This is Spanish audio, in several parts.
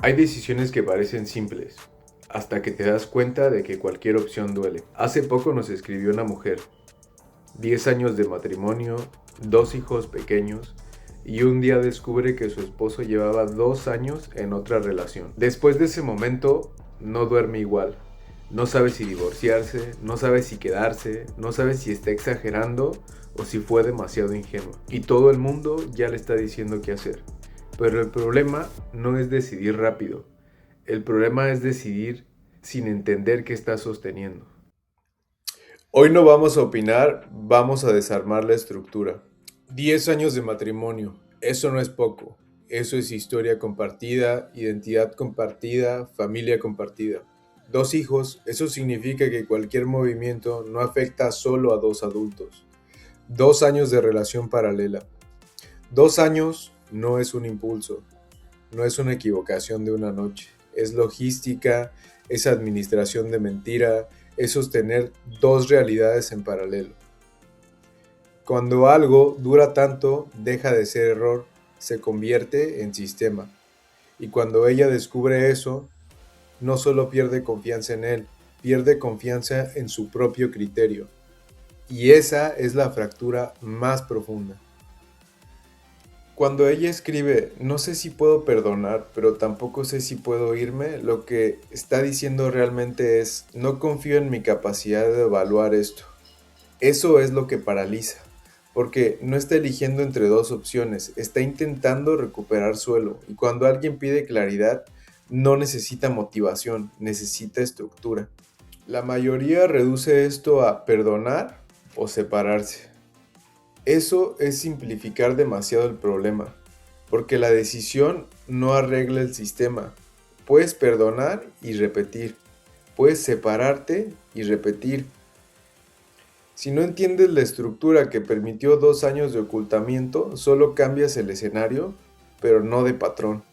Hay decisiones que parecen simples, hasta que te das cuenta de que cualquier opción duele. Hace poco nos escribió una mujer, 10 años de matrimonio, 2 hijos pequeños, y un día descubre que su esposo llevaba 2 años en otra relación. Después de ese momento, no duerme igual. No sabe si divorciarse, no sabe si quedarse, no sabe si está exagerando o si fue demasiado ingenua. Y todo el mundo ya le está diciendo qué hacer. Pero el problema no es decidir rápido. El problema es decidir sin entender qué está sosteniendo. Hoy no vamos a opinar, vamos a desarmar la estructura. 10 años de matrimonio, eso no es poco. Eso es historia compartida, identidad compartida, familia compartida. 2 hijos, eso significa que cualquier movimiento no afecta solo a 2 adultos. 2 años de relación paralela. 2 años no es un impulso, no es una equivocación de una noche. Es logística, es administración de mentira, es sostener dos realidades en paralelo. Cuando algo dura tanto, deja de ser error, se convierte en sistema. Y cuando ella descubre eso, no solo pierde confianza en él, pierde confianza en su propio criterio. Y esa es la fractura más profunda. Cuando ella escribe, no sé si puedo perdonar, pero tampoco sé si puedo irme, lo que está diciendo realmente es, no confío en mi capacidad de evaluar esto. Eso es lo que paraliza, porque no está eligiendo entre dos opciones, está intentando recuperar suelo, y cuando alguien pide claridad, no necesita motivación, necesita estructura. La mayoría reduce esto a perdonar o separarse. Eso es simplificar demasiado el problema, porque la decisión no arregla el sistema. Puedes perdonar y repetir, puedes separarte y repetir. Si no entiendes la estructura que permitió 2 años de ocultamiento, solo cambias el escenario, pero no de patrón.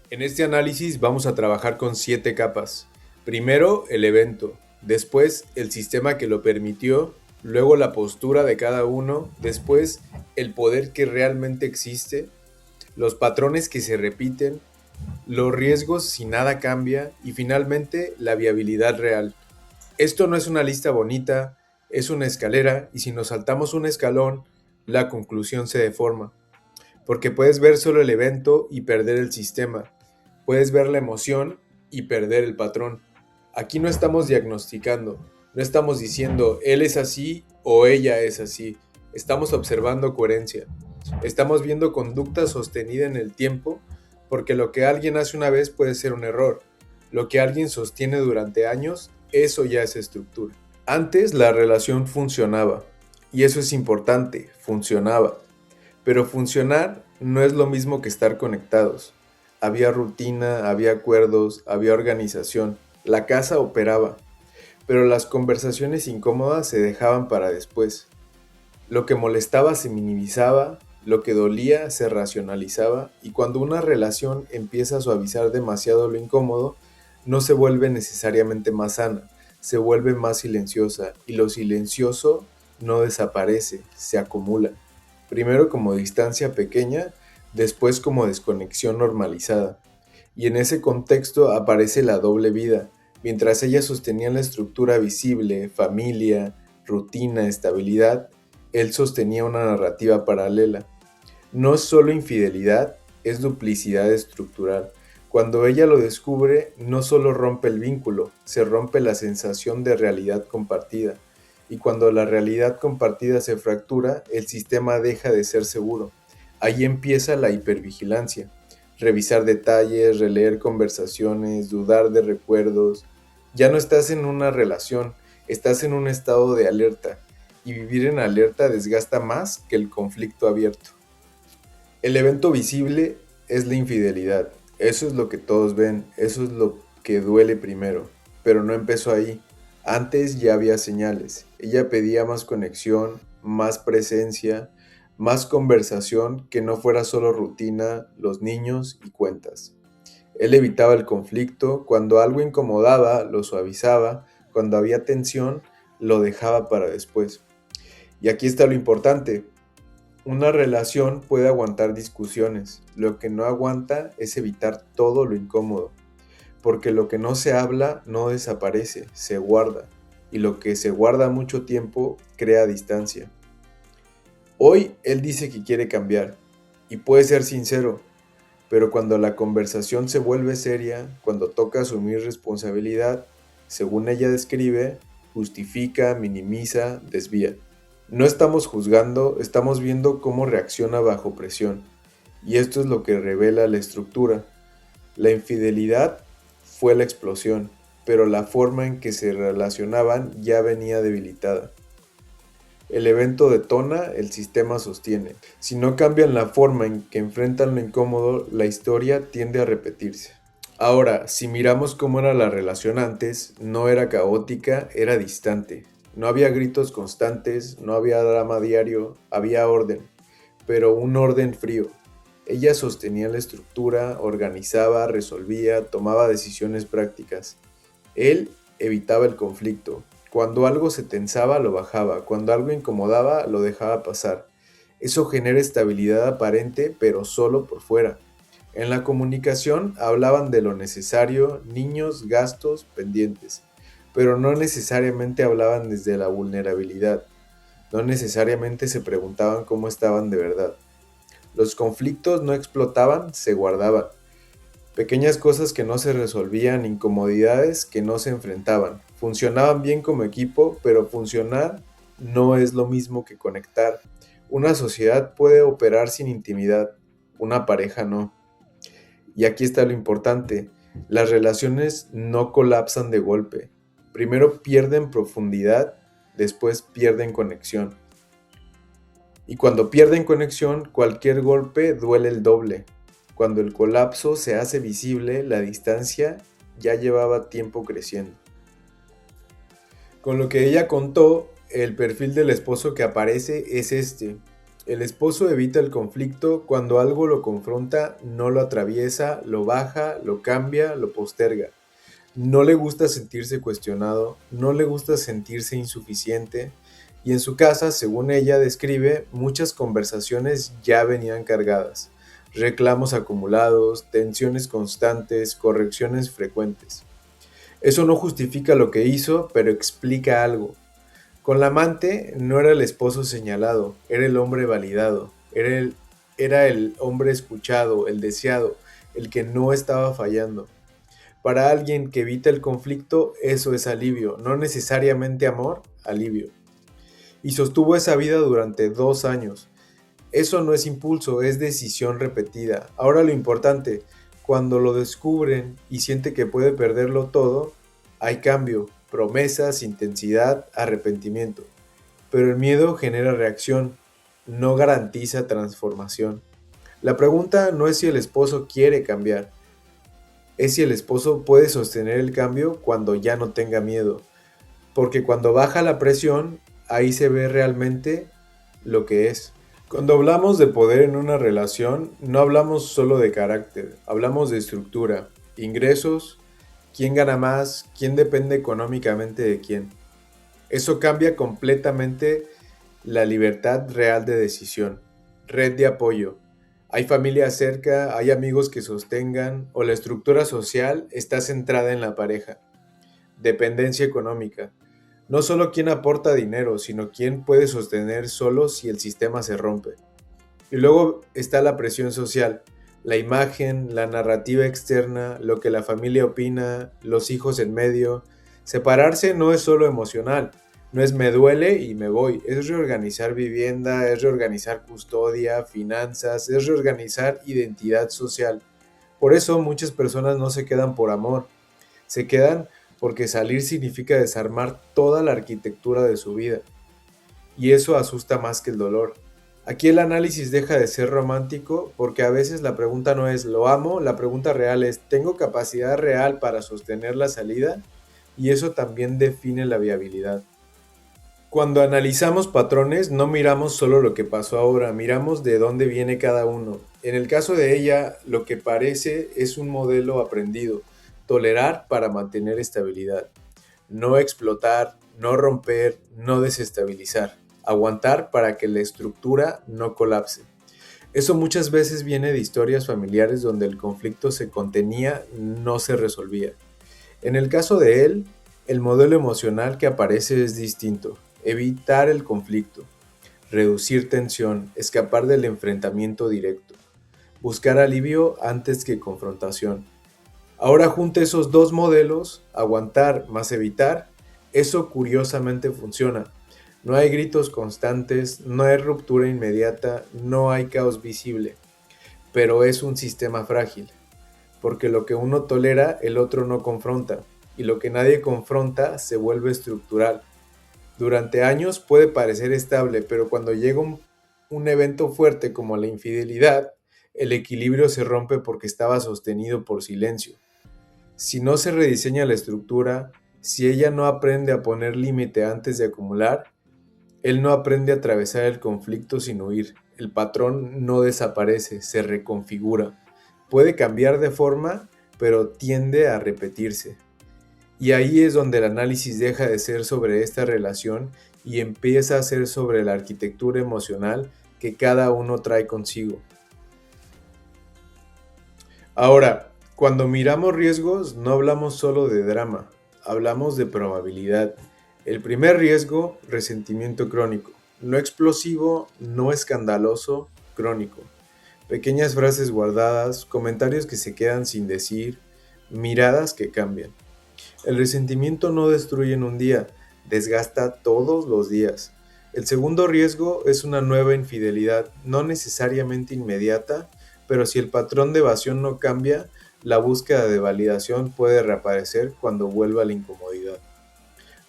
En este análisis vamos a trabajar con 7 capas. Primero, el evento, después el sistema que lo permitió, luego la postura de cada uno, después el poder que realmente existe, los patrones que se repiten, los riesgos si nada cambia y finalmente la viabilidad real. Esto no es una lista bonita, es una escalera y si nos saltamos un escalón, la conclusión se deforma. Porque puedes ver solo el evento y perder el sistema. Puedes ver la emoción y perder el patrón. Aquí no estamos diagnosticando, no estamos diciendo él es así o ella es así. Estamos observando coherencia. Estamos viendo conducta sostenida en el tiempo porque lo que alguien hace una vez puede ser un error. Lo que alguien sostiene durante años, eso ya es estructura. Antes la relación funcionaba, y eso es importante, funcionaba. Pero funcionar no es lo mismo que estar conectados. Había rutina, había acuerdos, había organización. La casa operaba, pero las conversaciones incómodas se dejaban para después. Lo que molestaba se minimizaba, lo que dolía se racionalizaba, y cuando una relación empieza a suavizar demasiado lo incómodo, no se vuelve necesariamente más sana, se vuelve más silenciosa, y lo silencioso no desaparece, se acumula. Primero como distancia pequeña, después como desconexión normalizada. Y en ese contexto aparece la doble vida. Mientras ella sostenía la estructura visible, familia, rutina, estabilidad, él sostenía una narrativa paralela. No es solo infidelidad, es duplicidad estructural. Cuando ella lo descubre, no solo rompe el vínculo, se rompe la sensación de realidad compartida. Y cuando la realidad compartida se fractura, el sistema deja de ser seguro. Ahí empieza la hipervigilancia. Revisar detalles, releer conversaciones, dudar de recuerdos. Ya no estás en una relación, estás en un estado de alerta. Y vivir en alerta desgasta más que el conflicto abierto. El evento visible es la infidelidad. Eso es lo que todos ven, eso es lo que duele primero. Pero no empezó ahí. Antes ya había señales. Ella pedía más conexión, más presencia, más conversación que no fuera solo rutina, los niños y cuentas. Él evitaba el conflicto, cuando algo incomodaba, lo suavizaba, cuando había tensión, lo dejaba para después. Y aquí está lo importante. Una relación puede aguantar discusiones, lo que no aguanta es evitar todo lo incómodo, porque lo que no se habla no desaparece, se guarda, y lo que se guarda mucho tiempo crea distancia. Hoy él dice que quiere cambiar, y puede ser sincero, pero cuando la conversación se vuelve seria, cuando toca asumir responsabilidad, según ella describe, justifica, minimiza, desvía. No estamos juzgando, estamos viendo cómo reacciona bajo presión. Y esto es lo que revela la estructura. La infidelidad fue la explosión, pero la forma en que se relacionaban ya venía debilitada. El evento detona, el sistema sostiene. Si no cambian la forma en que enfrentan lo incómodo, la historia tiende a repetirse. Ahora, si miramos cómo era la relación antes, no era caótica, era distante. No había gritos constantes, no había drama diario, había orden, pero un orden frío. Ella sostenía la estructura, organizaba, resolvía, tomaba decisiones prácticas. Él evitaba el conflicto. Cuando algo se tensaba, lo bajaba. Cuando algo incomodaba, lo dejaba pasar. Eso genera estabilidad aparente, pero solo por fuera. En la comunicación hablaban de lo necesario, niños, gastos, pendientes, pero no necesariamente hablaban desde la vulnerabilidad. No necesariamente se preguntaban cómo estaban de verdad. Los conflictos no explotaban, se guardaban. Pequeñas cosas que no se resolvían, incomodidades que no se enfrentaban. Funcionaban bien como equipo, pero funcionar no es lo mismo que conectar. Una sociedad puede operar sin intimidad, una pareja no. Y aquí está lo importante, las relaciones no colapsan de golpe. Primero pierden profundidad, después pierden conexión. Y cuando pierden conexión, cualquier golpe duele el doble. Cuando el colapso se hace visible, la distancia ya llevaba tiempo creciendo. Con lo que ella contó, el perfil del esposo que aparece es este. El esposo evita el conflicto cuando algo lo confronta, no lo atraviesa, lo baja, lo cambia, lo posterga. No le gusta sentirse cuestionado, no le gusta sentirse insuficiente, y en su casa, según ella describe, muchas conversaciones ya venían cargadas. Reclamos acumulados, tensiones constantes, correcciones frecuentes. Eso no justifica lo que hizo, pero explica algo. Con la amante no era el esposo señalado, era el hombre validado, era el hombre escuchado, el deseado, el que no estaba fallando. Para alguien que evita el conflicto, eso es alivio, no necesariamente amor, alivio. Y sostuvo esa vida durante 2 años. Eso no es impulso, es decisión repetida. Ahora lo importante, cuando lo descubren y siente que puede perderlo todo, hay cambio, promesas, intensidad, arrepentimiento. Pero el miedo genera reacción, no garantiza transformación. La pregunta no es si el esposo quiere cambiar, es si el esposo puede sostener el cambio cuando ya no tenga miedo. Porque cuando baja la presión, ahí se ve realmente lo que es. Cuando hablamos de poder en una relación, no hablamos solo de carácter, hablamos de estructura, ingresos, quién gana más, quién depende económicamente de quién. Eso cambia completamente la libertad real de decisión. Red de apoyo. Hay familia cerca, hay amigos que sostengan, o la estructura social está centrada en la pareja. Dependencia económica. No solo quién aporta dinero, sino quién puede sostener solo si el sistema se rompe. Y luego está la presión social, la imagen, la narrativa externa, lo que la familia opina, los hijos en medio. Separarse no es solo emocional, no es me duele y me voy, es reorganizar vivienda, es reorganizar custodia, finanzas, es reorganizar identidad social. Por eso muchas personas no se quedan por amor, se quedan porque salir significa desarmar toda la arquitectura de su vida. Y eso asusta más que el dolor. Aquí el análisis deja de ser romántico porque a veces la pregunta no es ¿lo amo? La pregunta real es ¿tengo capacidad real para sostener la salida? Y eso también define la viabilidad. Cuando analizamos patrones no miramos solo lo que pasó ahora, miramos de dónde viene cada uno. En el caso de ella, lo que parece es un modelo aprendido, tolerar para mantener estabilidad, no explotar, no romper, no desestabilizar. aguantar para que la estructura no colapse. Eso muchas veces viene de historias familiares donde el conflicto se contenía, no se resolvía. En el caso de él, el modelo emocional que aparece es distinto: evitar el conflicto, reducir tensión, escapar del enfrentamiento directo, buscar alivio antes que confrontación. Ahora junta esos dos modelos, aguantar más evitar, eso curiosamente funciona. No hay gritos constantes, no hay ruptura inmediata, no hay caos visible, pero es un sistema frágil, porque lo que uno tolera, el otro no confronta, y lo que nadie confronta se vuelve estructural. Durante años puede parecer estable, pero cuando llega un evento fuerte como la infidelidad, el equilibrio se rompe porque estaba sostenido por silencio. Si no se rediseña la estructura, si ella no aprende a poner límite antes de acumular, él no aprende a atravesar el conflicto sin huir. El patrón no desaparece, se reconfigura. Puede cambiar de forma, pero tiende a repetirse. Y ahí es donde el análisis deja de ser sobre esta relación y empieza a ser sobre la arquitectura emocional que cada uno trae consigo. Ahora, cuando miramos riesgos, no hablamos solo de drama, hablamos de probabilidad. El primer riesgo, resentimiento crónico. No explosivo, no escandaloso, crónico. Pequeñas frases guardadas, comentarios que se quedan sin decir, miradas que cambian. El resentimiento no destruye en un día, desgasta todos los días. El segundo riesgo es una nueva infidelidad, no necesariamente inmediata, pero si el patrón de evasión no cambia, la búsqueda de validación puede reaparecer cuando vuelva la incomodidad.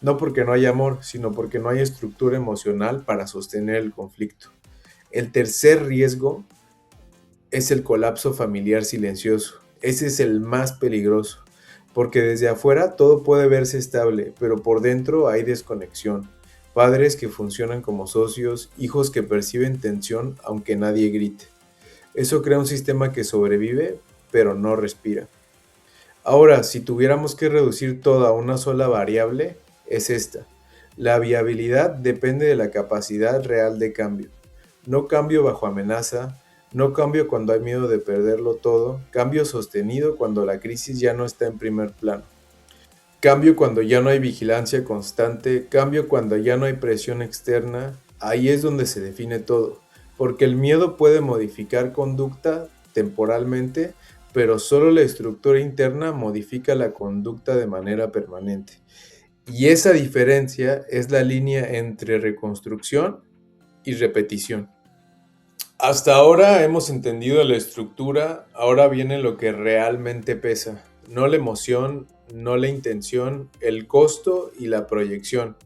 No porque no haya amor, sino porque no hay estructura emocional para sostener el conflicto. El tercer riesgo es el colapso familiar silencioso. Ese es el más peligroso, porque desde afuera todo puede verse estable, pero por dentro hay desconexión. Padres que funcionan como socios, hijos que perciben tensión aunque nadie grite. Eso crea un sistema que sobrevive, pero no respira. Ahora, si tuviéramos que reducir todo a una sola variable, es esta. La viabilidad depende de la capacidad real de cambio. No cambio bajo amenaza, no cambio cuando hay miedo de perderlo todo, cambio sostenido cuando la crisis ya no está en primer plano. Cambio cuando ya no hay vigilancia constante, cambio cuando ya no hay presión externa, ahí es donde se define todo, porque el miedo puede modificar conducta temporalmente, pero solo la estructura interna modifica la conducta de manera permanente. Y esa diferencia es la línea entre reconstrucción y repetición. Hasta ahora hemos entendido la estructura, ahora viene lo que realmente pesa, no la emoción, no la intención, el costo y la proyección.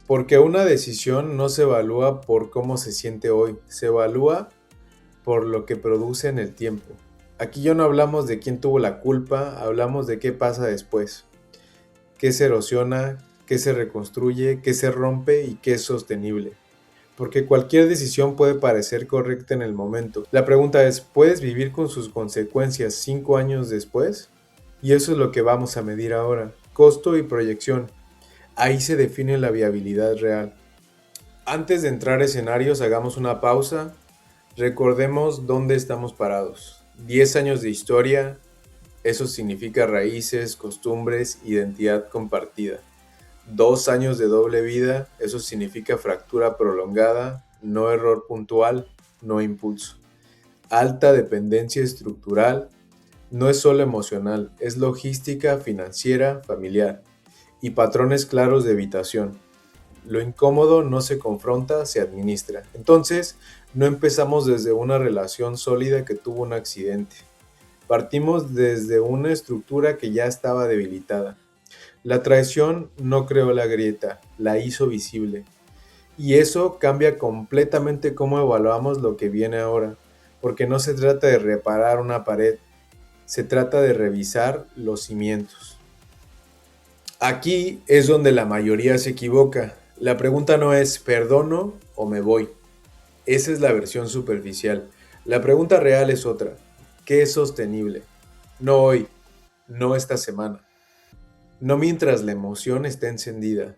Porque una decisión no se evalúa por cómo se siente hoy, se evalúa por lo que produce en el tiempo. Aquí ya no hablamos de quién tuvo la culpa, hablamos de qué pasa después, qué se erosiona, qué se reconstruye, qué se rompe y qué es sostenible. Porque cualquier decisión puede parecer correcta en el momento. La pregunta es, ¿puedes vivir con sus consecuencias 5 años después? Y eso es lo que vamos a medir ahora. Costo y proyección. Ahí se define la viabilidad real. Antes de entrar a escenarios, hagamos una pausa. Recordemos dónde estamos parados. 10 años de historia, eso significa raíces, costumbres, identidad compartida. 2 años de doble vida, eso significa fractura prolongada, no error puntual, no impulso. Alta dependencia estructural, no es solo emocional, es logística, financiera, familiar. Y patrones claros de evitación. Lo incómodo no se confronta, se administra. Entonces, no empezamos desde una relación sólida que tuvo un accidente. Partimos desde una estructura que ya estaba debilitada. La traición no creó la grieta, la hizo visible. Y eso cambia completamente cómo evaluamos lo que viene ahora, porque no se trata de reparar una pared, se trata de revisar los cimientos. Aquí es donde la mayoría se equivoca. La pregunta no es ¿perdono o me voy? Esa es la versión superficial. La pregunta real es otra. ¿Qué es sostenible? No hoy, no esta semana. No mientras la emoción está encendida.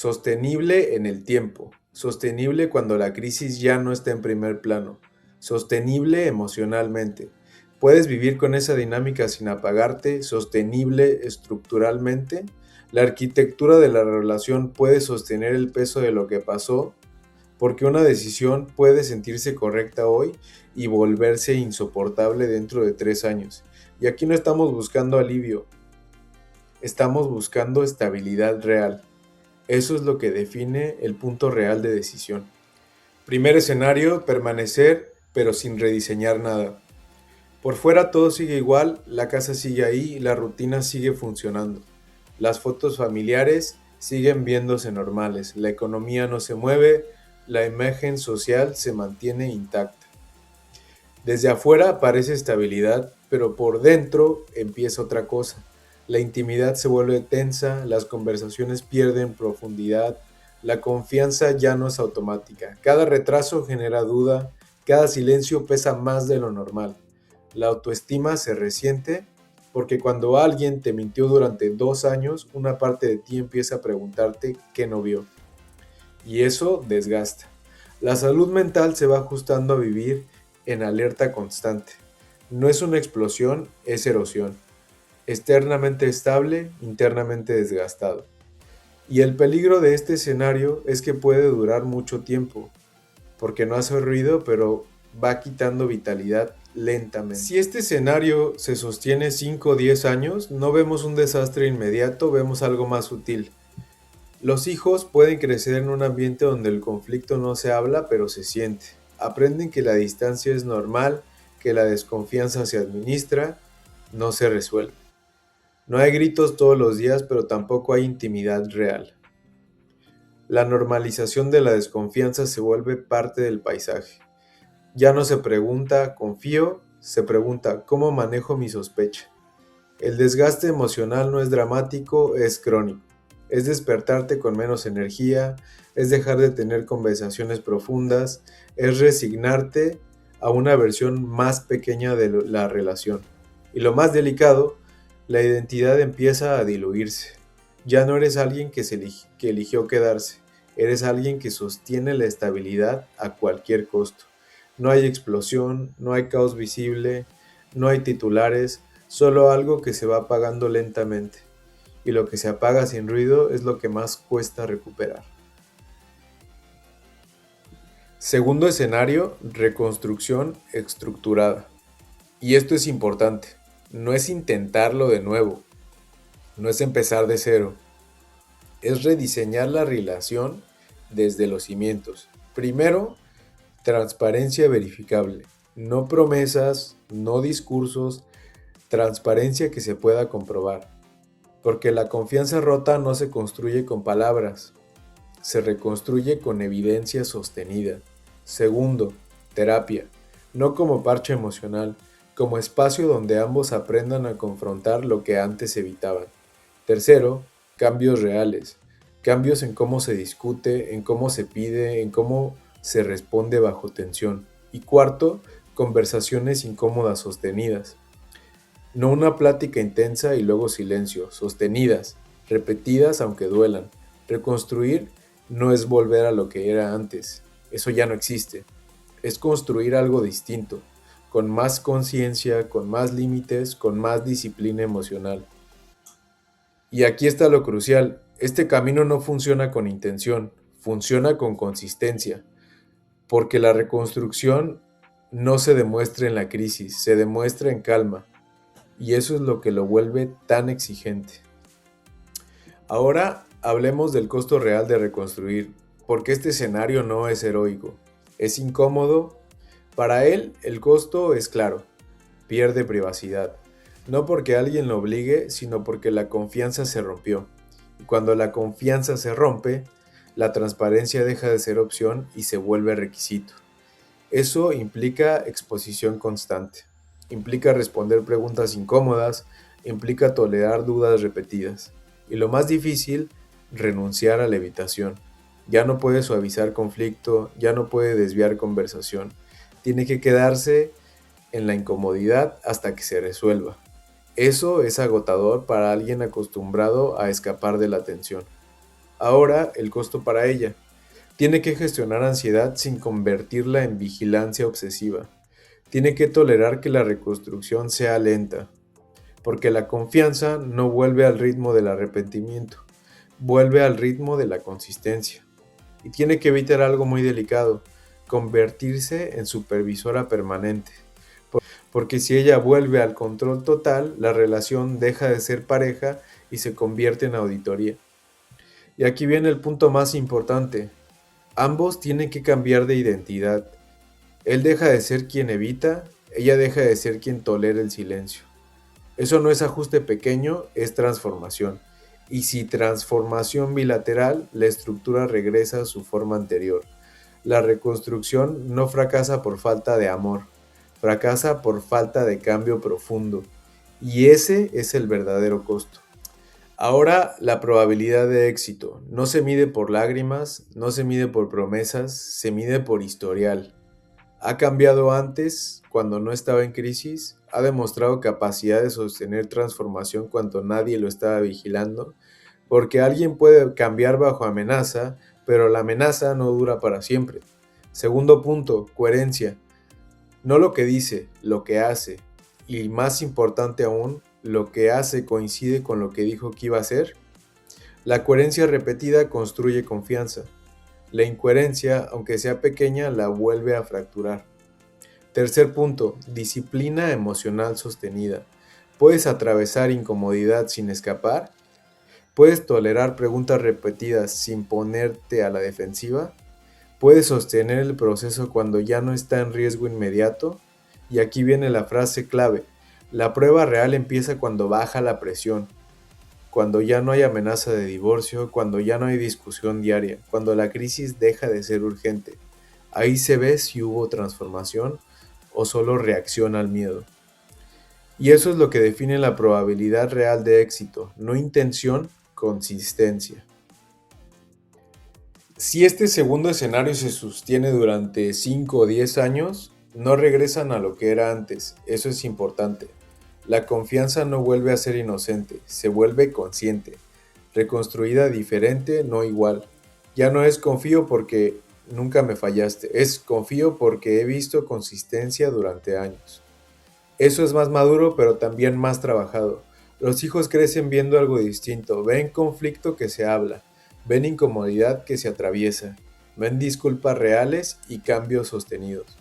Sostenible en el tiempo, sostenible cuando la crisis ya no está en primer plano, sostenible emocionalmente. Puedes vivir con esa dinámica sin apagarte, sostenible estructuralmente. La arquitectura de la relación puede sostener el peso de lo que pasó, porque una decisión puede sentirse correcta hoy y volverse insoportable dentro de 3 años. Y aquí no estamos buscando alivio, estamos buscando estabilidad real. Eso es lo que define el punto real de decisión. Primer escenario, permanecer, pero sin rediseñar nada. Por fuera todo sigue igual, la casa sigue ahí, la rutina sigue funcionando. Las fotos familiares siguen viéndose normales, la economía no se mueve, la imagen social se mantiene intacta. Desde afuera parece estabilidad, pero por dentro empieza otra cosa. La intimidad se vuelve tensa, las conversaciones pierden profundidad, la confianza ya no es automática. Cada retraso genera duda, cada silencio pesa más de lo normal. La autoestima se resiente porque cuando alguien te mintió durante 2 años, una parte de ti empieza a preguntarte qué no vio. Y eso desgasta. La salud mental se va ajustando a vivir en alerta constante. No es una explosión, es erosión. Externamente estable, internamente desgastado. Y el peligro de este escenario es que puede durar mucho tiempo, porque no hace ruido, pero va quitando vitalidad lentamente. Si este escenario se sostiene 5 o 10 años, no vemos un desastre inmediato, vemos algo más sutil. Los hijos pueden crecer en un ambiente donde el conflicto no se habla, pero se siente. Aprenden que la distancia es normal, que la desconfianza se administra, no se resuelve. No hay gritos todos los días, pero tampoco hay intimidad real. La normalización de la desconfianza se vuelve parte del paisaje. Ya no se pregunta, ¿confío? Se pregunta, ¿cómo manejo mi sospecha? El desgaste emocional no es dramático, es crónico. Es despertarte con menos energía, es dejar de tener conversaciones profundas, es resignarte a una versión más pequeña de la relación. Y lo más delicado, la identidad empieza a diluirse. Ya no eres alguien que eligió quedarse, eres alguien que sostiene la estabilidad a cualquier costo. No hay explosión, no hay caos visible, no hay titulares, solo algo que se va apagando lentamente. Y lo que se apaga sin ruido es lo que más cuesta recuperar. Segundo escenario, reconstrucción estructurada. Y esto es importante, no es intentarlo de nuevo, no es empezar de cero, es rediseñar la relación desde los cimientos. Primero, transparencia verificable, no promesas, no discursos, transparencia que se pueda comprobar. Porque la confianza rota no se construye con palabras, se reconstruye con evidencia sostenida. Segundo, terapia, no como parche emocional, como espacio donde ambos aprendan a confrontar lo que antes evitaban. Tercero, cambios reales, cambios en cómo se discute, en cómo se pide, en cómo se responde bajo tensión. Y cuarto, conversaciones incómodas sostenidas. No una plática intensa y luego silencio, sostenidas, repetidas aunque duelan. Reconstruir no es volver a lo que era antes, eso ya no existe. Es construir algo distinto, con más conciencia, con más límites, con más disciplina emocional. Y aquí está lo crucial, este camino no funciona con intención, funciona con consistencia, porque la reconstrucción no se demuestra en la crisis, se demuestra en calma. Y eso es lo que lo vuelve tan exigente. Ahora hablemos del costo real de reconstruir, porque este escenario no es heroico, es incómodo. Para él el costo es claro, pierde privacidad, no porque alguien lo obligue, sino porque la confianza se rompió. Y cuando la confianza se rompe, la transparencia deja de ser opción y se vuelve requisito. Eso implica exposición constante, implica responder preguntas incómodas, implica tolerar dudas repetidas. Y lo más difícil, renunciar a la evitación. Ya no puede suavizar conflicto, ya no puede desviar conversación. Tiene que quedarse en la incomodidad hasta que se resuelva. Eso es agotador para alguien acostumbrado a escapar de la tensión. Ahora el costo para ella. Tiene que gestionar ansiedad sin convertirla en vigilancia obsesiva. Tiene que tolerar que la reconstrucción sea lenta, porque la confianza no vuelve al ritmo del arrepentimiento, vuelve al ritmo de la consistencia. Y tiene que evitar algo muy delicado, convertirse en supervisora permanente. Porque si ella vuelve al control total, la relación deja de ser pareja y se convierte en auditoría. Y aquí viene el punto más importante. Ambos tienen que cambiar de identidad. Él deja de ser quien evita, ella deja de ser quien tolera el silencio. Eso no es ajuste pequeño, es transformación. Y si transformación bilateral, la estructura regresa a su forma anterior. La reconstrucción no fracasa por falta de amor, fracasa por falta de cambio profundo. Y ese es el verdadero costo. Ahora, la probabilidad de éxito no se mide por lágrimas, no se mide por promesas, se mide por historial. Ha cambiado antes, cuando no estaba en crisis, ha demostrado capacidad de sostener transformación cuando nadie lo estaba vigilando, porque alguien puede cambiar bajo amenaza, pero la amenaza no dura para siempre. Segundo punto, coherencia. No lo que dice, lo que hace. Y más importante aún, lo que hace coincide con lo que dijo que iba a hacer. La coherencia repetida construye confianza. La incoherencia, aunque sea pequeña, la vuelve a fracturar. Tercer punto, disciplina emocional sostenida. ¿Puedes atravesar incomodidad sin escapar? ¿Puedes tolerar preguntas repetidas sin ponerte a la defensiva? ¿Puedes sostener el proceso cuando ya no está en riesgo inmediato? Y aquí viene la frase clave. La prueba real empieza cuando baja la presión, cuando ya no hay amenaza de divorcio, cuando ya no hay discusión diaria, cuando la crisis deja de ser urgente. Ahí se ve si hubo transformación o solo reacción al miedo. Y eso es lo que define la probabilidad real de éxito, no intención, consistencia. Si este segundo escenario se sostiene durante 5 o 10 años, no regresan a lo que era antes, eso es importante. La confianza no vuelve a ser inocente, se vuelve consciente, reconstruida diferente, no igual. Ya no es confío porque nunca me fallaste, es confío porque he visto consistencia durante años. Eso es más maduro, pero también más trabajado. Los hijos crecen viendo algo distinto, ven conflicto que se habla, ven incomodidad que se atraviesa, ven disculpas reales y cambios sostenidos.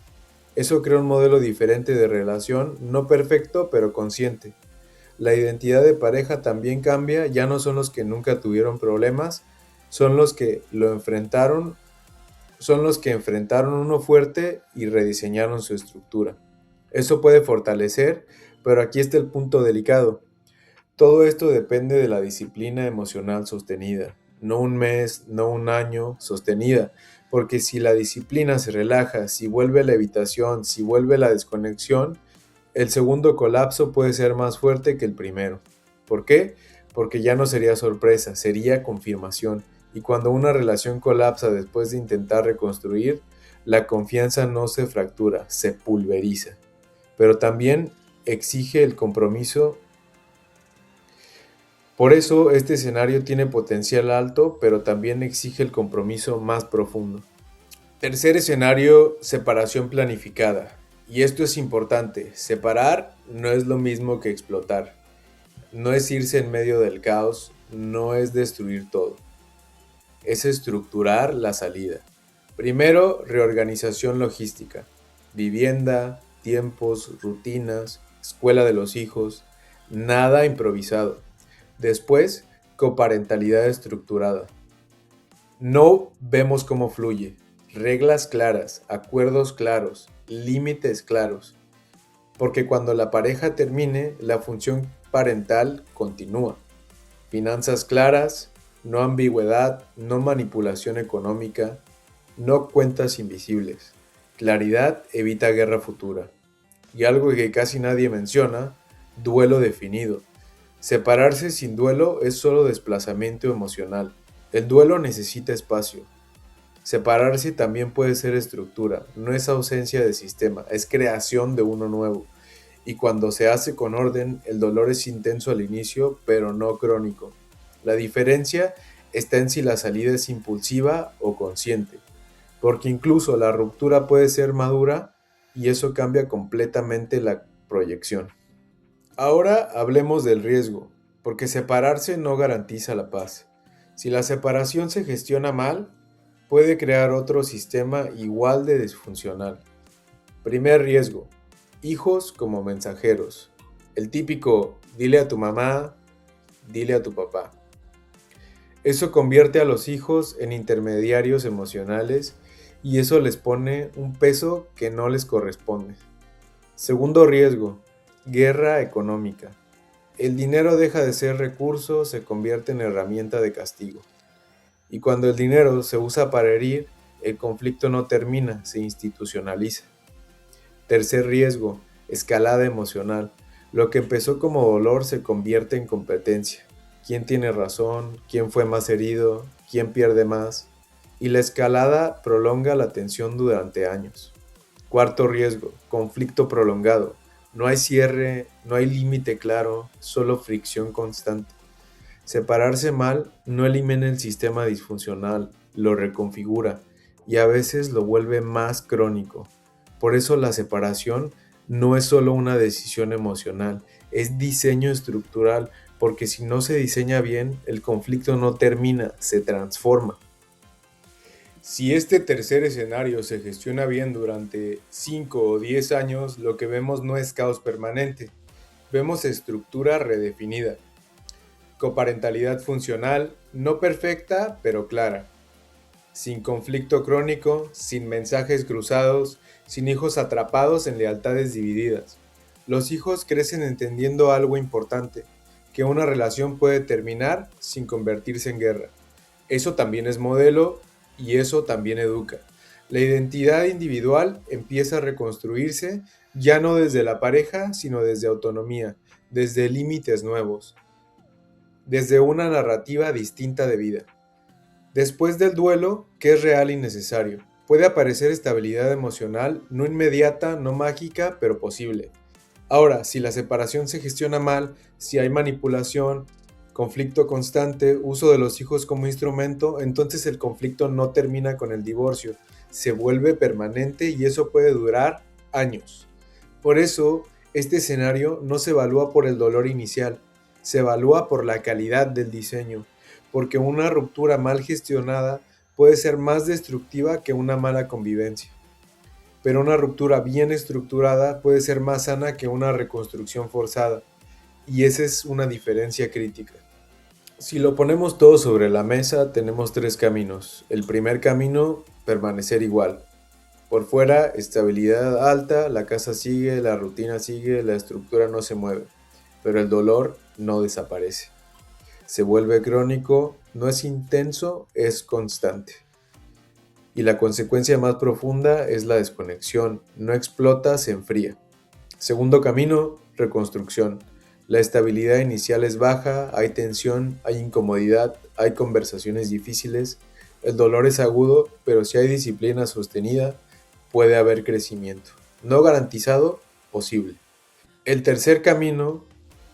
Eso crea un modelo diferente de relación, no perfecto, pero consciente. La identidad de pareja también cambia, ya no son los que nunca tuvieron problemas, son los que lo enfrentaron, son los que enfrentaron uno fuerte y rediseñaron su estructura. Eso puede fortalecer, pero aquí está el punto delicado. Todo esto depende de la disciplina emocional sostenida, no un mes, no un año, sostenida, porque si la disciplina se relaja, si vuelve la evitación, si vuelve la desconexión, el segundo colapso puede ser más fuerte que el primero. ¿Por qué? Porque ya no sería sorpresa, sería confirmación. Y cuando una relación colapsa después de intentar reconstruir, la confianza no se fractura, se pulveriza. Pero también exige el compromiso. Por eso este escenario tiene potencial alto, pero también exige el compromiso más profundo. Tercer escenario, separación planificada. Y esto es importante, separar no es lo mismo que explotar. No es irse en medio del caos, no es destruir todo. Es estructurar la salida. Primero, reorganización logística. Vivienda, tiempos, rutinas, escuela de los hijos, nada improvisado. Después, coparentalidad estructurada. No vemos cómo fluye. Reglas claras, acuerdos claros, límites claros. Porque cuando la pareja termine, la función parental continúa. Finanzas claras, no ambigüedad, no manipulación económica, no cuentas invisibles. Claridad evita guerra futura. Y algo que casi nadie menciona, duelo definido. Separarse sin duelo es solo desplazamiento emocional. El duelo necesita espacio. Separarse también puede ser estructura, no es ausencia de sistema, es creación de uno nuevo. Y cuando se hace con orden, el dolor es intenso al inicio, pero no crónico. La diferencia está en si la salida es impulsiva o consciente, porque incluso la ruptura puede ser madura y eso cambia completamente la proyección. Ahora hablemos del riesgo, porque separarse no garantiza la paz. Si la separación se gestiona mal, puede crear otro sistema igual de disfuncional. Primer riesgo, hijos como mensajeros. El típico, dile a tu mamá, dile a tu papá. Eso convierte a los hijos en intermediarios emocionales y eso les pone un peso que no les corresponde. Segundo riesgo, guerra económica. El dinero deja de ser recurso, se convierte en herramienta de castigo. Y cuando el dinero se usa para herir, el conflicto no termina, se institucionaliza. Tercer riesgo, escalada emocional. Lo que empezó como dolor se convierte en competencia. ¿Quién tiene razón? ¿Quién fue más herido? ¿Quién pierde más? Y la escalada prolonga la tensión durante años. Cuarto riesgo, conflicto prolongado. No hay cierre, no hay límite claro, solo fricción constante. Separarse mal no elimina el sistema disfuncional, lo reconfigura y a veces lo vuelve más crónico. Por eso la separación no es solo una decisión emocional, es diseño estructural, porque si no se diseña bien, el conflicto no termina, se transforma. Si este tercer escenario se gestiona bien durante 5 o 10 años, lo que vemos no es caos permanente, vemos estructura redefinida. Coparentalidad funcional, no perfecta, pero clara. Sin conflicto crónico, sin mensajes cruzados, sin hijos atrapados en lealtades divididas. Los hijos crecen entendiendo algo importante, que una relación puede terminar sin convertirse en guerra. Eso también es modelo y eso también educa. La identidad individual empieza a reconstruirse ya no desde la pareja, sino desde autonomía, desde límites nuevos, desde una narrativa distinta de vida. Después del duelo, que es real y necesario, puede aparecer estabilidad emocional, no inmediata, no mágica, pero posible. Ahora, si la separación se gestiona mal, si hay manipulación, conflicto constante, uso de los hijos como instrumento, entonces el conflicto no termina con el divorcio, se vuelve permanente y eso puede durar años. Por eso, este escenario no se evalúa por el dolor inicial, se evalúa por la calidad del diseño, porque una ruptura mal gestionada puede ser más destructiva que una mala convivencia. Pero una ruptura bien estructurada puede ser más sana que una reconstrucción forzada, y esa es una diferencia crítica. Si lo ponemos todo sobre la mesa, tenemos tres caminos. El primer camino, permanecer igual. Por fuera, estabilidad alta, la casa sigue, la rutina sigue, la estructura no se mueve, pero el dolor no desaparece. Se vuelve crónico, no es intenso, es constante. Y la consecuencia más profunda es la desconexión, no explota, se enfría. Segundo camino, reconstrucción. La estabilidad inicial es baja, hay tensión, hay incomodidad, hay conversaciones difíciles, el dolor es agudo, pero si hay disciplina sostenida, puede haber crecimiento. No garantizado, posible. El tercer camino,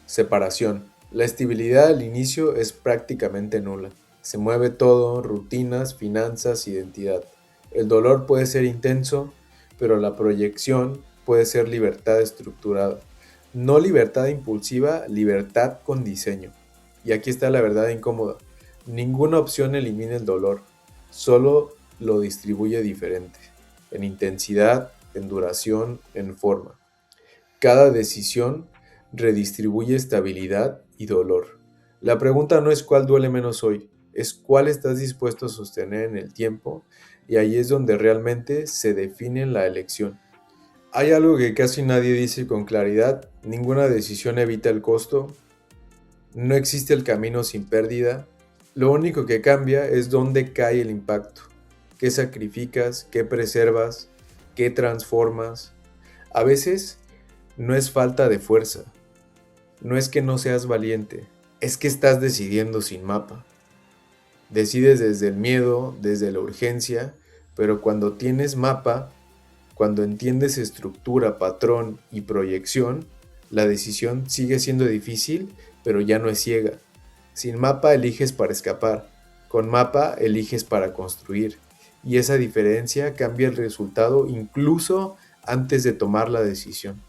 separación. La estabilidad al inicio es prácticamente nula. Se mueve todo, rutinas, finanzas, identidad. El dolor puede ser intenso, pero la proyección puede ser libertad estructurada. No libertad impulsiva, libertad con diseño. Y aquí está la verdad incómoda. Ninguna opción elimina el dolor, solo lo distribuye diferente, en intensidad, en duración, en forma. Cada decisión redistribuye estabilidad y dolor. La pregunta no es cuál duele menos hoy, es cuál estás dispuesto a sostener en el tiempo, y ahí es donde realmente se define la elección. Hay algo que casi nadie dice con claridad: ninguna decisión evita el costo, no existe el camino sin pérdida, lo único que cambia es dónde cae el impacto, qué sacrificas, qué preservas, qué transformas. A veces no es falta de fuerza, no es que no seas valiente, es que estás decidiendo sin mapa. Decides desde el miedo, desde la urgencia, pero cuando tienes mapa, cuando entiendes estructura, patrón y proyección, la decisión sigue siendo difícil, pero ya no es ciega. Sin mapa eliges para escapar, Con mapa eliges para construir, y esa diferencia cambia el resultado incluso antes de tomar la decisión.